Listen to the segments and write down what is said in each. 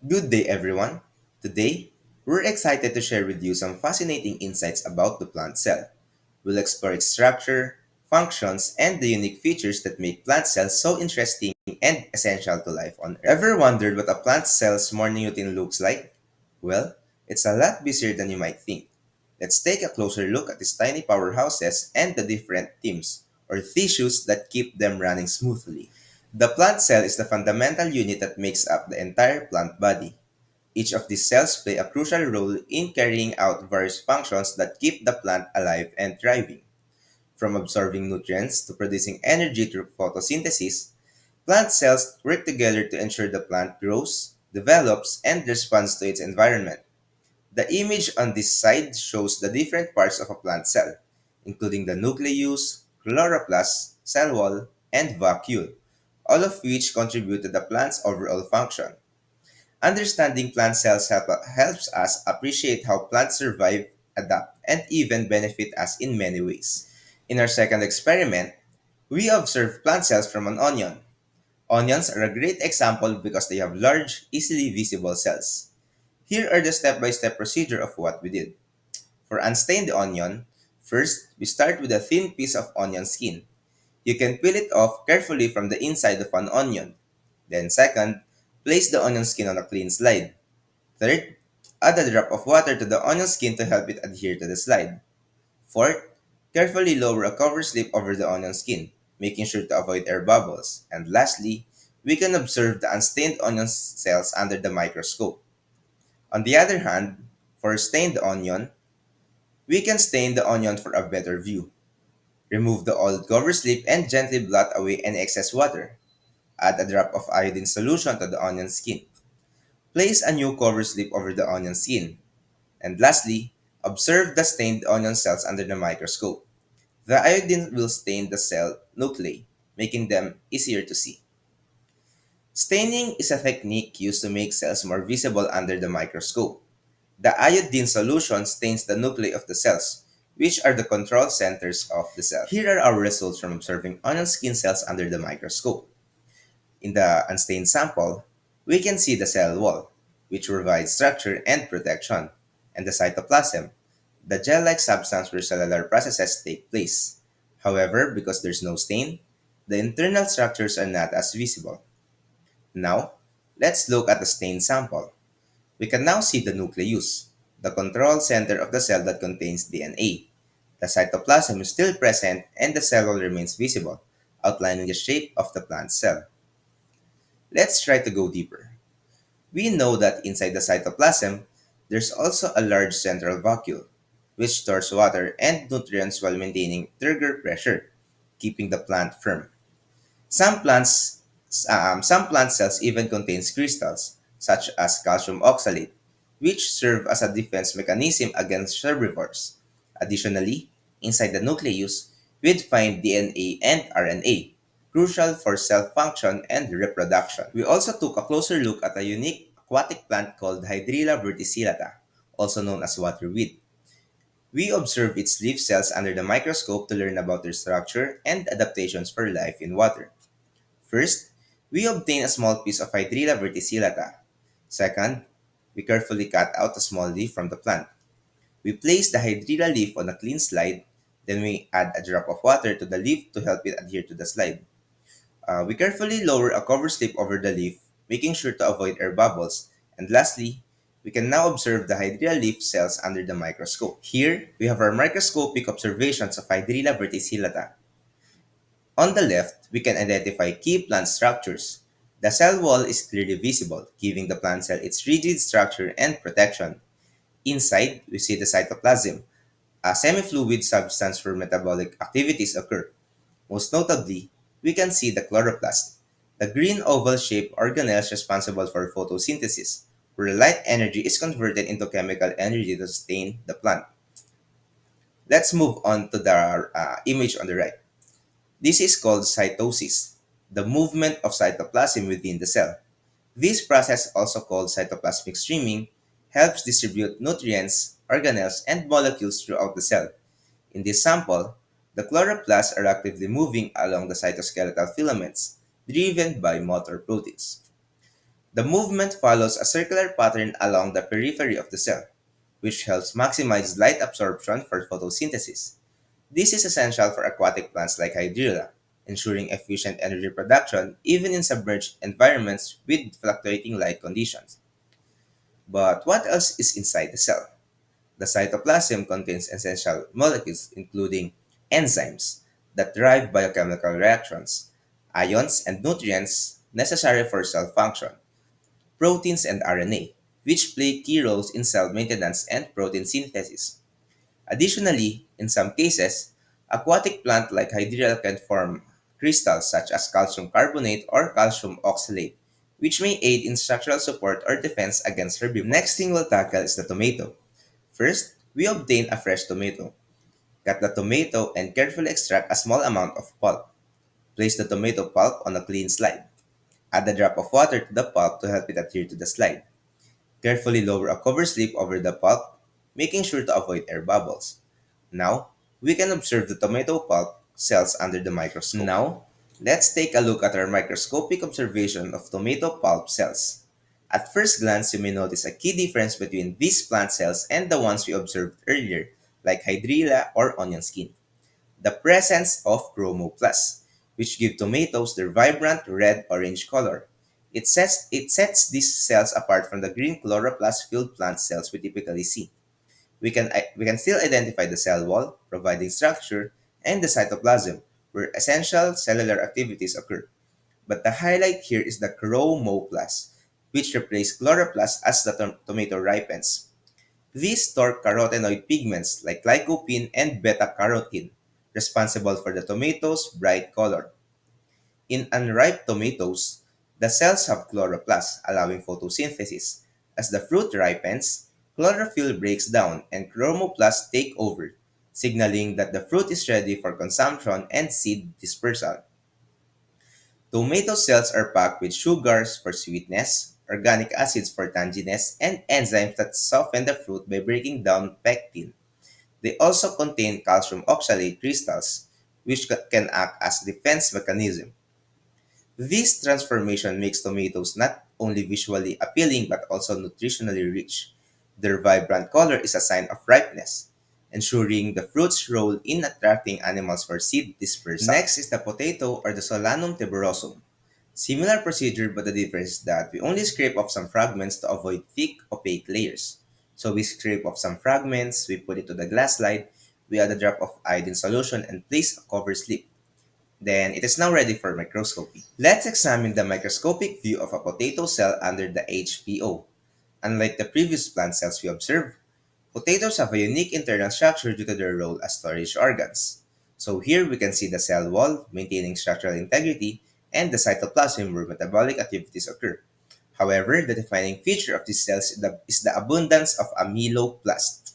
Good day, everyone. Today, we're excited to share with you some fascinating insights about the plant cell. We'll explore its structure, functions, and the unique features that make plant cells so interesting and essential to life on Earth. Ever wondered what a plant cell's morning routine looks like? Well, it's a lot busier than you might think. Let's take a closer look at these tiny powerhouses and the different teams, or tissues that keep them running smoothly. The plant cell is the fundamental unit that makes up the entire plant body. Each of these cells play a crucial role in carrying out various functions that keep the plant alive and thriving. From absorbing nutrients to producing energy through photosynthesis, plant cells work together to ensure the plant grows, develops, and responds to its environment. The image on this side shows the different parts of a plant cell, including the nucleus, chloroplast, cell wall, and vacuole, all of which contribute to the plant's overall function. Understanding plant cells helps us appreciate how plants survive, adapt, and even benefit us in many ways. In our second experiment, we observed plant cells from an onion. Onions are a great example because they have large, easily visible cells. Here are the step-by-step procedure of what we did. For unstain the onion, first, we start with a thin piece of onion skin. You can peel it off carefully from the inside of an onion. Then second, place the onion skin on a clean slide. Third, add a drop of water to the onion skin to help it adhere to the slide. Fourth, carefully lower a cover slip over the onion skin, making sure to avoid air bubbles. And lastly, we can observe the unstained onion cells under the microscope. On the other hand, for stained onion, we can stain the onion for a better view. Remove the old cover slip and gently blot away any excess water. Add a drop of iodine solution to the onion skin. Place a new cover slip over the onion skin. And lastly, observe the stained onion cells under the microscope. The iodine will stain the cell nuclei, making them easier to see. Staining is a technique used to make cells more visible under the microscope. The iodine solution stains the nuclei of the cells, which are the control centers of the cell. Here are our results from observing onion skin cells under the microscope. In the unstained sample, we can see the cell wall, which provides structure and protection, and the cytoplasm, the gel-like substance where cellular processes take place. However, because there's no stain, the internal structures are not as visible. Now, let's look at the stained sample. We can now see the nucleus, the control center of the cell that contains DNA. The cytoplasm is still present and the cell wall remains visible, outlining the shape of the plant cell. Let's try to go deeper. We know that inside the cytoplasm, there's also a large central vacuole, which stores water and nutrients while maintaining turgor pressure, keeping the plant firm. Some plants, some plant cells even contains crystals, such as calcium oxalate, which serve as a defense mechanism against herbivores. Additionally, inside the nucleus, we'd find DNA and RNA, crucial for cell function and reproduction. We also took a closer look at a unique aquatic plant called Hydrilla verticillata, also known as waterweed. We observed its leaf cells under the microscope to learn about their structure and adaptations for life in water. First, we obtain a small piece of Hydrilla verticillata. Second, we carefully cut out a small leaf from the plant. We place the Hydrilla leaf on a clean slide, then we add a drop of water to the leaf to help it adhere to the slide. We carefully lower a cover slip over the leaf, making sure to avoid air bubbles. And lastly, we can now observe the Hydrilla leaf cells under the microscope. Here, we have our microscopic observations of Hydrilla verticillata. On the left, we can identify key plant structures. The cell wall is clearly visible, giving the plant cell its rigid structure and protection. Inside, we see the cytoplasm, a semi-fluid substance where metabolic activities occur. Most notably, we can see the chloroplast, the green oval-shaped organelles responsible for photosynthesis, where light energy is converted into chemical energy to sustain the plant. Let's move on to the image on the right. This is called cytosis, the movement of cytoplasm within the cell. This process, also called cytoplasmic streaming, helps distribute nutrients, organelles, and molecules throughout the cell. In this sample, the chloroplasts are actively moving along the cytoskeletal filaments, driven by motor proteins. The movement follows a circular pattern along the periphery of the cell, which helps maximize light absorption for photosynthesis. This is essential for aquatic plants like Hydrilla, ensuring efficient energy production even in submerged environments with fluctuating light conditions. But what else is inside the cell? The cytoplasm contains essential molecules, including enzymes that drive biochemical reactions, ions and nutrients necessary for cell function, proteins and RNA, which play key roles in cell maintenance and protein synthesis. Additionally, in some cases, aquatic plants like hydrilla can form crystals such as calcium carbonate or calcium oxalate, which may aid in structural support or defense against herbivores. Next thing we'll tackle is the tomato. First, we obtain a fresh tomato. Cut the tomato and carefully extract a small amount of pulp. Place the tomato pulp on a clean slide. Add a drop of water to the pulp to help it adhere to the slide. Carefully lower a cover slip over the pulp, making sure to avoid air bubbles. Now, we can observe the tomato pulp cells under the microscope. Now, let's take a look at our microscopic observation of tomato pulp cells. At first glance, you may notice a key difference between these plant cells and the ones we observed earlier, like hydrilla or onion skin. The presence of chromoplasts, which give tomatoes their vibrant red-orange color. It sets these cells apart from the green chloroplast-filled plant cells we typically see. We can still identify the cell wall, providing structure, and the cytoplasm, where essential cellular activities occur. But the highlight here is the chromoplast, which replace chloroplast as the tomato ripens. These store carotenoid pigments like lycopene and beta-carotene, responsible for the tomato's bright color. In unripe tomatoes, the cells have chloroplast, allowing photosynthesis. As the fruit ripens, chlorophyll breaks down and chromoplasts take over, signaling that the fruit is ready for consumption and seed dispersal. Tomato cells are packed with sugars for sweetness, organic acids for tanginess, and enzymes that soften the fruit by breaking down pectin. They also contain calcium oxalate crystals, which can act as defense mechanism. This transformation makes tomatoes not only visually appealing but also nutritionally rich. Their vibrant color is a sign of ripeness, ensuring the fruit's role in attracting animals for seed dispersal. Next is the potato or the Solanum tuberosum. Similar procedure, but the difference is that we only scrape off some fragments to avoid thick, opaque layers. So we scrape off some fragments, we put it to the glass slide, we add a drop of iodine solution and place a cover slip. Then it is now ready for microscopy. Let's examine the microscopic view of a potato cell under the HPO. Unlike the previous plant cells we observed, potatoes have a unique internal structure due to their role as storage organs. So here we can see the cell wall maintaining structural integrity and the cytoplasm where metabolic activities occur. However, the defining feature of these cells is the abundance of amyloplasts,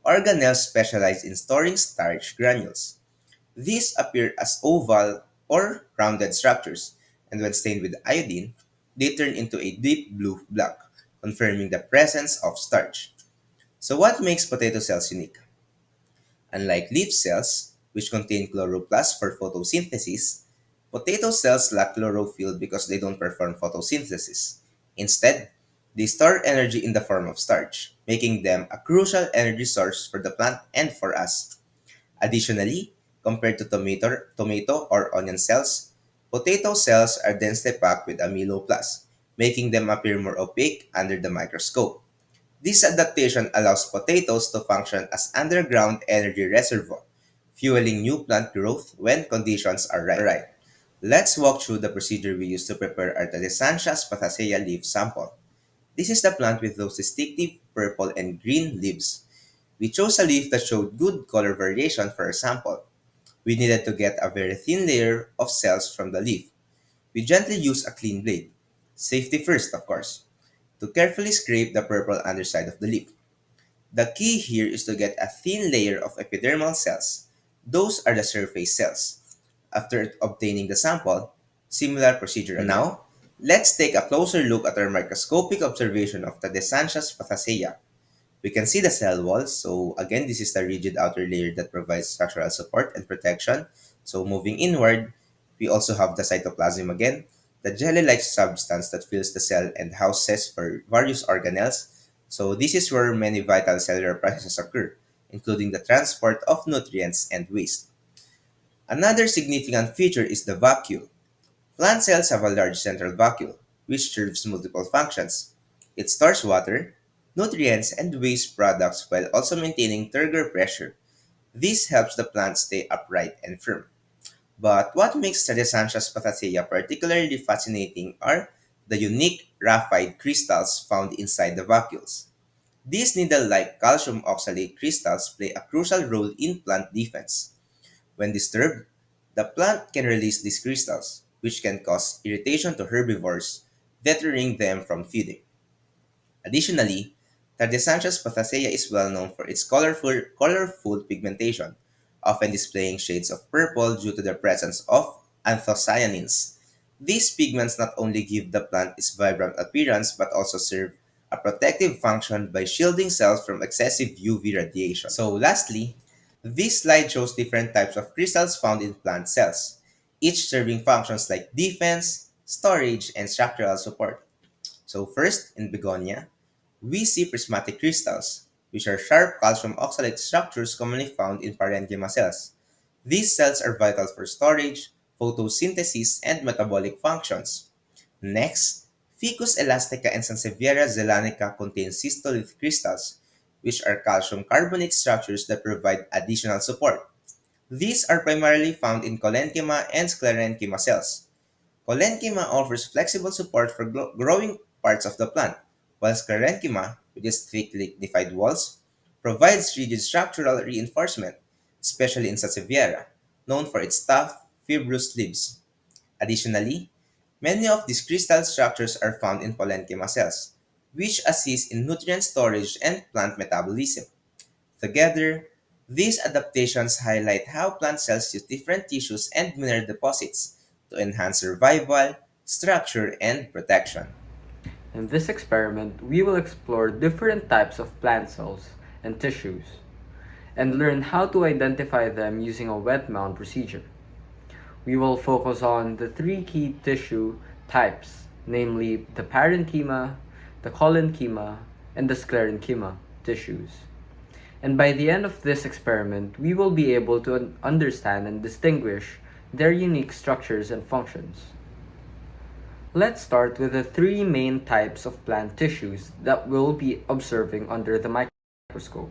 organelles specialized in storing starch granules. These appear as oval or rounded structures, and when stained with iodine, they turn into a deep blue block, confirming the presence of starch. So, what makes potato cells unique? Unlike leaf cells, which contain chloroplasts for photosynthesis, potato cells lack chlorophyll because they don't perform photosynthesis. Instead, they store energy in the form of starch, making them a crucial energy source for the plant and for us. Additionally, compared to tomato or onion cells, potato cells are densely packed with amyloplasts, making them appear more opaque under the microscope. This adaptation allows potatoes to function as underground energy reservoir, fueling new plant growth when conditions are right. Let's walk through the procedure we use to prepare our Tadessantia spatacea leaf sample. This is the plant with those distinctive purple and green leaves. We chose a leaf that showed good color variation for our sample. We needed to get a very thin layer of cells from the leaf. We gently use a clean blade, safety first of course, to carefully scrape the purple underside of the leaf. The key here is to get a thin layer of epidermal cells. Those are the surface cells. After obtaining the sample, similar procedure again. Now, let's take a closer look at our microscopic observation of the Desantia spatacea. We can see the cell wall. So again, this is the rigid outer layer that provides structural support and protection. So moving inward, we also have the cytoplasm again. the jelly-like substance that fills the cell and houses for various organelles. So this is where many vital cellular processes occur, including the transport of nutrients and waste. Another significant feature is the vacuole. Plant cells have a large central vacuole, which serves multiple functions. It stores water, nutrients, and waste products while also maintaining turgor pressure. This helps the plant stay upright and firm. But what makes Tradisantias Pataceae particularly fascinating are the unique graphite crystals found inside the vacuoles. These needle-like calcium oxalate crystals play a crucial role in plant defense. When disturbed, the plant can release these crystals, which can cause irritation to herbivores, deterring them from feeding. Additionally, Tardesantias Pathacea is well known for its colorful pigmentation, often displaying shades of purple due to the presence of anthocyanins. These pigments not only give the plant its vibrant appearance but also serve a protective function by shielding cells from excessive UV radiation. So, lastly, this slide shows different types of crystals found in plant cells, each serving functions like defense, storage, and structural support. So first, in begonia, we see prismatic crystals, which are sharp calcium oxalate structures commonly found in parenchyma cells. These cells are vital for storage, photosynthesis, and metabolic functions. Next, Ficus elastica and Sansevieria zelanica contain cystolith crystals, which are calcium carbonate structures that provide additional support. These are primarily found in collenchyma and sclerenchyma cells. Collenchyma offers flexible support for growing parts of the plant, while sclerenchyma, with its thick lignified walls, provides rigid structural reinforcement, especially in Sansevieria, known for its tough, fibrous leaves. Additionally, many of these crystal structures are found in parenchyma cells, which assist in nutrient storage and plant metabolism. Together, these adaptations highlight how plant cells use different tissues and mineral deposits to enhance survival, structure, and protection. In this experiment, we will explore different types of plant cells and tissues and learn how to identify them using a wet mount procedure. We will focus on the three key tissue types, namely the parenchyma, the collenchyma, and the sclerenchyma tissues. And by the end of this experiment, we will be able to understand and distinguish their unique structures and functions. Let's start with the three main types of plant tissues that we'll be observing under the microscope.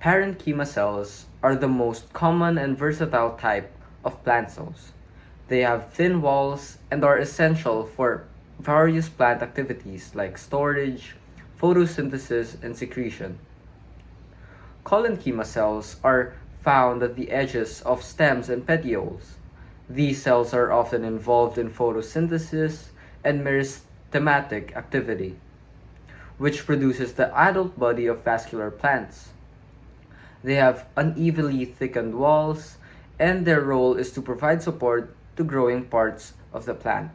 Parenchyma cells are the most common and versatile type of plant cells. They have thin walls and are essential for various plant activities like storage, photosynthesis, and secretion. Collenchyma cells are found at the edges of stems and petioles. These cells are often involved in photosynthesis and meristematic activity, which produces the adult body of vascular plants. They have unevenly thickened walls, and their role is to provide support to growing parts of the plant.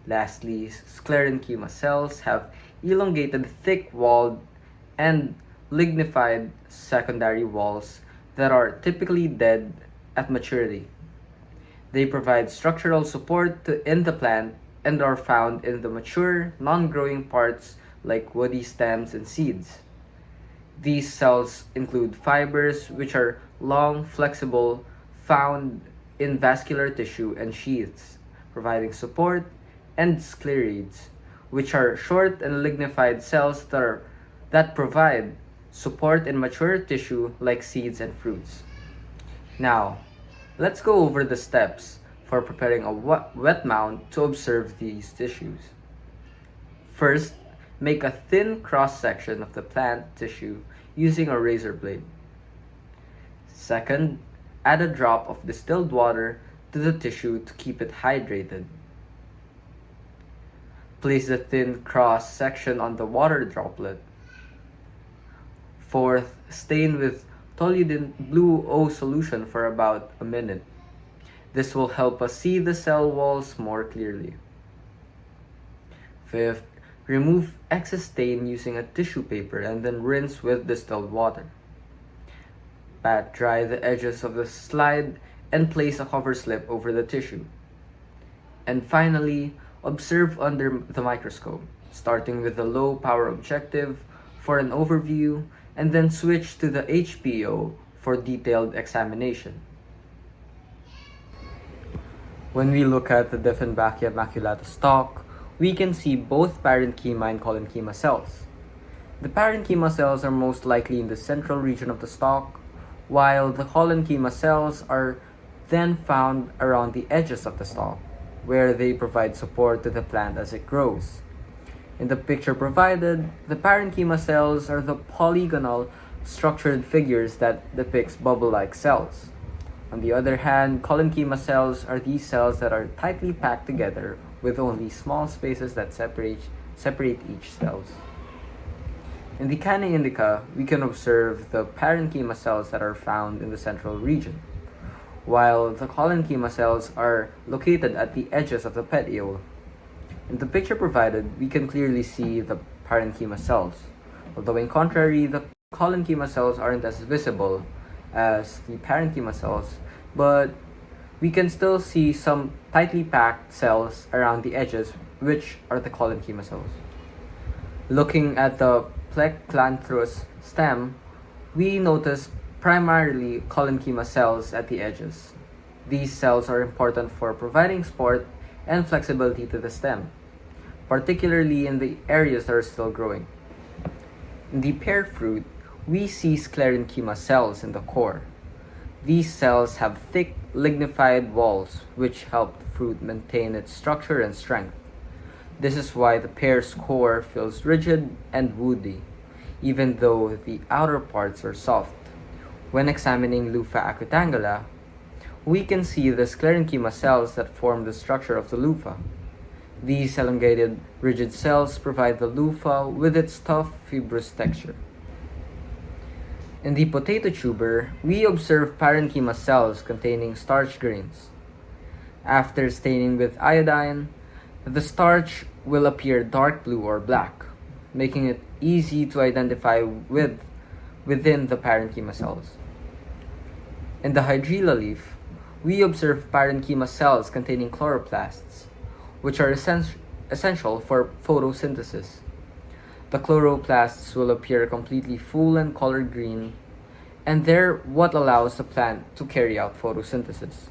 Lastly, sclerenchyma cells have elongated, thick-walled, and lignified secondary walls that are typically dead at maturity. They provide structural support in the plant and are found in the mature, non-growing parts like woody stems and seeds. These cells include fibers, which are long, flexible, found in vascular tissue and sheaths, providing support, and sclerids, which are short and lignified cells that provide support in mature tissue like seeds and fruits. Now, let's go over the steps for preparing a wet mount to observe these tissues. First, make a thin cross section of the plant tissue using a razor blade. Second, add a drop of distilled water to the tissue to keep it hydrated. Place the thin cross section on the water droplet. Fourth, stain with toluidine blue O solution for about a minute. This will help us see the cell walls more clearly. Fifth, remove excess stain using a tissue paper and then rinse with distilled water. Pat dry the edges of the slide and place a cover slip over the tissue. And finally, observe under the microscope, starting with the low power objective for an overview, and then switch to the HPO for detailed examination. When we look at the Dieffenbachia maculata stalk, we can see both parenchyma and collenchyma cells. The parenchyma cells are most likely in the central region of the stalk, while the collenchyma cells are then found around the edges of the stalk, where they provide support to the plant as it grows. In the picture provided, the parenchyma cells are the polygonal structured figures that depicts bubble-like cells. On the other hand, collenchyma cells are these cells that are tightly packed together with only small spaces that separate each cells. In the Canna indica, we can observe the parenchyma cells that are found in the central region, while the collenchyma cells are located at the edges of the petiole. In the picture provided, we can clearly see the parenchyma cells, although in contrary, the collenchyma cells aren't as visible as the parenchyma cells, but we can still see some tightly packed cells around the edges, which are the collenchyma cells. Looking at the Plectranthus stem, we notice primarily collenchyma cells at the edges. These cells are important for providing support and flexibility to the stem, particularly in the areas that are still growing. In the pear fruit, we see sclerenchyma cells in the core. These cells have thick lignified walls which help the fruit maintain its structure and strength. This is why the pear's core feels rigid and woody, even though the outer parts are soft. When examining Lupha acutangula, we can see the sclerenchyma cells that form the structure of the loofah. These elongated, rigid cells provide the loofah with its tough, fibrous texture. In the potato tuber, we observe parenchyma cells containing starch grains. After staining with iodine, the starch will appear dark blue or black, making it easy to identify within the parenchyma cells. In the hydrilla leaf, we observe parenchyma cells containing chloroplasts, which are essential for photosynthesis. The chloroplasts will appear completely full and colored green, and they're what allows the plant to carry out photosynthesis.